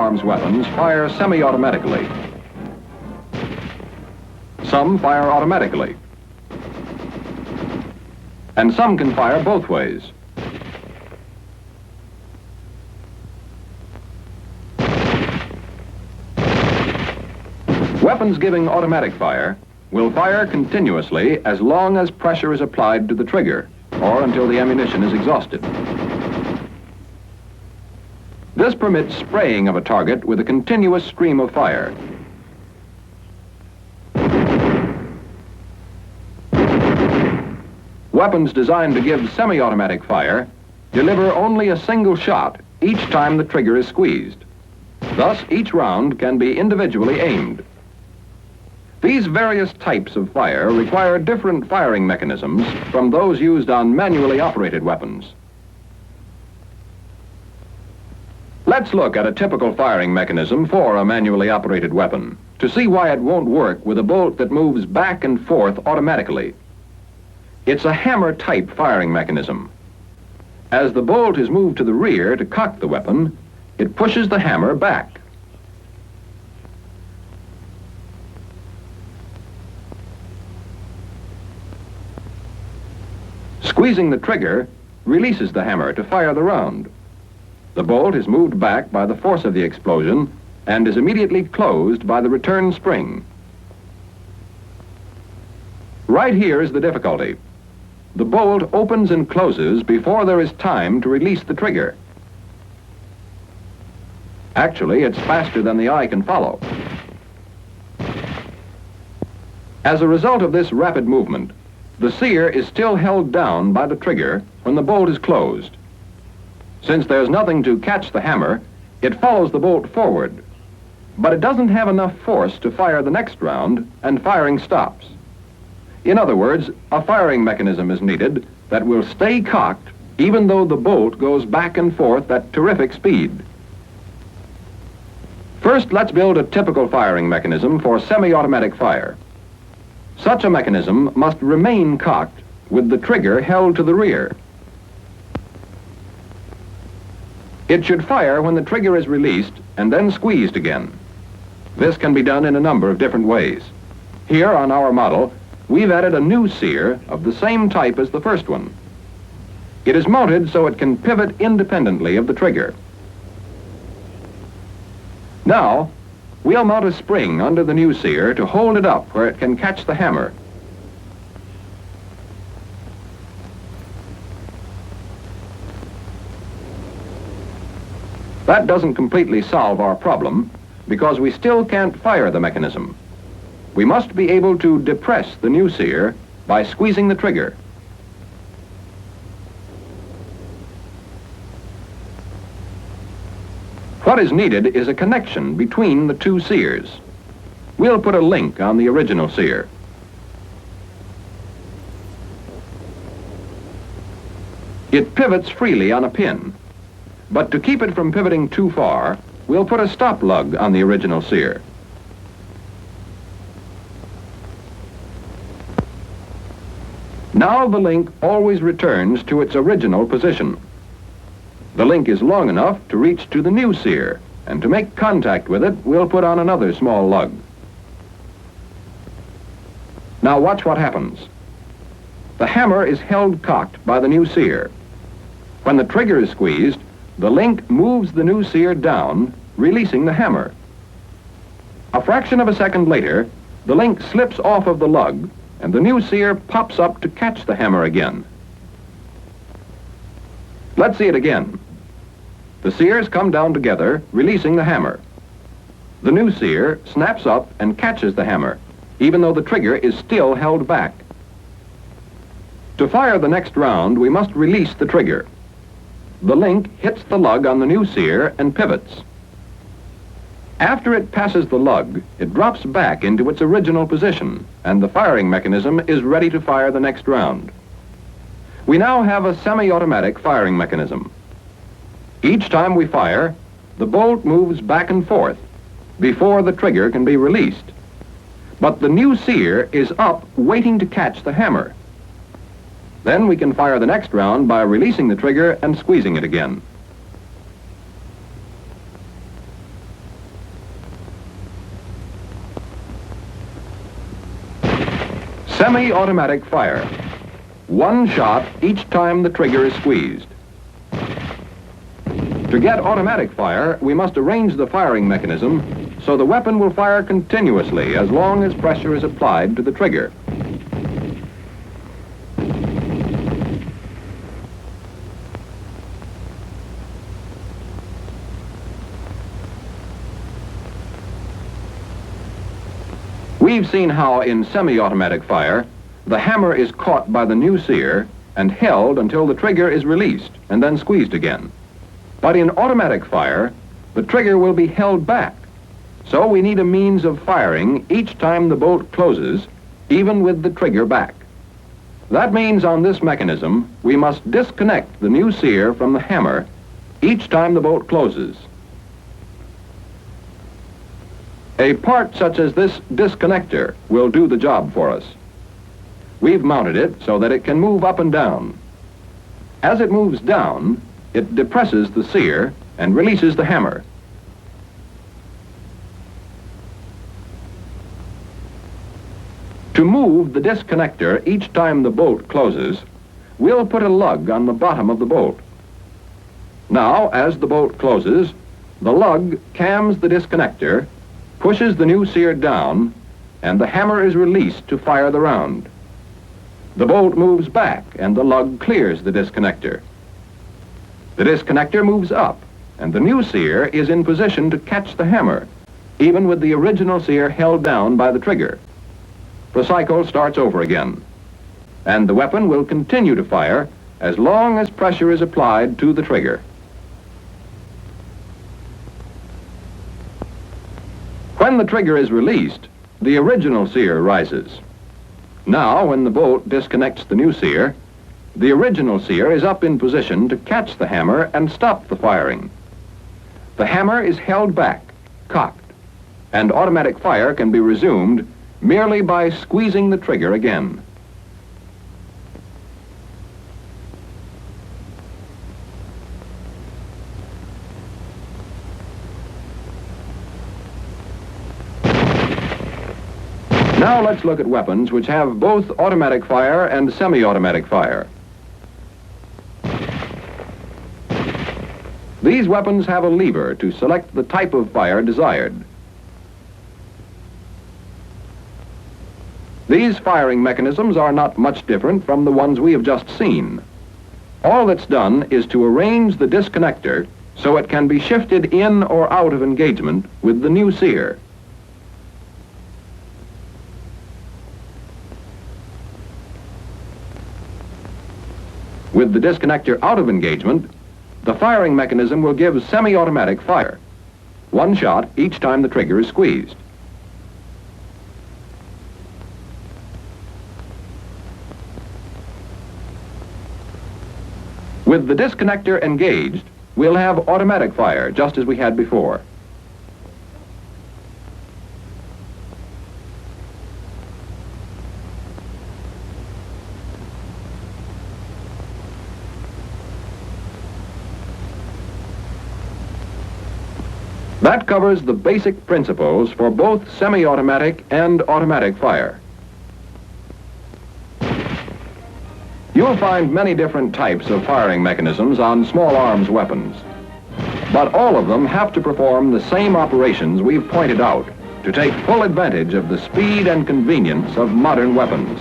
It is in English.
firearms weapons fire semi-automatically. Some fire automatically. And some can fire both ways. Weapons giving automatic fire will fire continuously as long as pressure is applied to the trigger or until the ammunition is exhausted. This permits spraying of a target with a continuous stream of fire. Weapons designed to give semi-automatic fire deliver only a single shot each time the trigger is squeezed. Thus, each round can be individually aimed. These various types of fire require different firing mechanisms from those used on manually operated weapons. Let's look at a typical firing mechanism for a manually operated weapon to see why it won't work with a bolt that moves back and forth automatically. It's a hammer-type firing mechanism. As the bolt is moved to the rear to cock the weapon, it pushes the hammer back. Squeezing the trigger releases the hammer to fire the round. The bolt is moved back by the force of the explosion and is immediately closed by the return spring. Right here is the difficulty. The bolt opens and closes before there is time to release the trigger. Actually, it's faster than the eye can follow. As a result of this rapid movement, the sear is still held down by the trigger when the bolt is closed. Since there's nothing to catch the hammer, it follows the bolt forward, but it doesn't have enough force to fire the next round, and firing stops. In other words, a firing mechanism is needed that will stay cocked even though the bolt goes back and forth at terrific speed. First, let's build a typical firing mechanism for semi-automatic fire. Such a mechanism must remain cocked with the trigger held to the rear. It should fire when the trigger is released and then squeezed again. This can be done in a number of different ways. Here on our model, we've added a new sear of the same type as the first one. It is mounted so it can pivot independently of the trigger. Now, we'll mount a spring under the new sear to hold it up where it can catch the hammer. That doesn't completely solve our problem because we still can't fire the mechanism. We must be able to depress the new sear by squeezing the trigger. What is needed is a connection between the two sears. We'll put a link on the original sear. It pivots freely on a pin, but to keep it from pivoting too far, we'll put a stop lug on the original sear. Now the link always returns to its original position. The link is long enough to reach to the new sear, and to make contact with it, we'll put on another small lug. Now watch what happens. The hammer is held cocked by the new sear. When the trigger is squeezed, the link moves the new sear down, releasing the hammer. A fraction of a second later, the link slips off of the lug, and the new sear pops up to catch the hammer again. Let's see it again. The sears come down together, releasing the hammer. The new sear snaps up and catches the hammer, even though the trigger is still held back. To fire the next round, we must release the trigger. The link hits the lug on the new sear and pivots. After it passes the lug, it drops back into its original position, and the firing mechanism is ready to fire the next round. We now have a semi-automatic firing mechanism. Each time we fire, the bolt moves back and forth before the trigger can be released. But the new sear is up waiting to catch the hammer. Then we can fire the next round by releasing the trigger and squeezing it again. Semi-automatic fire. One shot each time the trigger is squeezed. To get automatic fire, we must arrange the firing mechanism so the weapon will fire continuously as long as pressure is applied to the trigger. We've seen how in semi-automatic fire, the hammer is caught by the new sear and held until the trigger is released and then squeezed again. But in automatic fire, the trigger will be held back. So we need a means of firing each time the bolt closes, even with the trigger back. That means on this mechanism, we must disconnect the new sear from the hammer each time the bolt closes. A part such as this disconnector will do the job for us. We've mounted it so that it can move up and down. As it moves down, it depresses the sear and releases the hammer. To move the disconnector each time the bolt closes, we'll put a lug on the bottom of the bolt. Now, as the bolt closes, the lug cams the disconnector, pushes the new sear down, and the hammer is released to fire the round. The bolt moves back and the lug clears the disconnector. The disconnector moves up and the new sear is in position to catch the hammer, even with the original sear held down by the trigger. The cycle starts over again, and the weapon will continue to fire as long as pressure is applied to the trigger. When the trigger is released, the original sear rises. Now, when the bolt disconnects the new sear, the original sear is up in position to catch the hammer and stop the firing. The hammer is held back, cocked, and automatic fire can be resumed merely by squeezing the trigger again. Now let's look at weapons which have both automatic fire and semi-automatic fire. These weapons have a lever to select the type of fire desired. These firing mechanisms are not much different from the ones we have just seen. All that's done is to arrange the disconnector so it can be shifted in or out of engagement with the new sear. With the disconnector out of engagement, the firing mechanism will give semi-automatic fire. One shot each time the trigger is squeezed. With the disconnector engaged, we'll have automatic fire just as we had before. That covers the basic principles for both semi-automatic and automatic fire. You'll find many different types of firing mechanisms on small arms weapons, but all of them have to perform the same operations we've pointed out to take full advantage of the speed and convenience of modern weapons.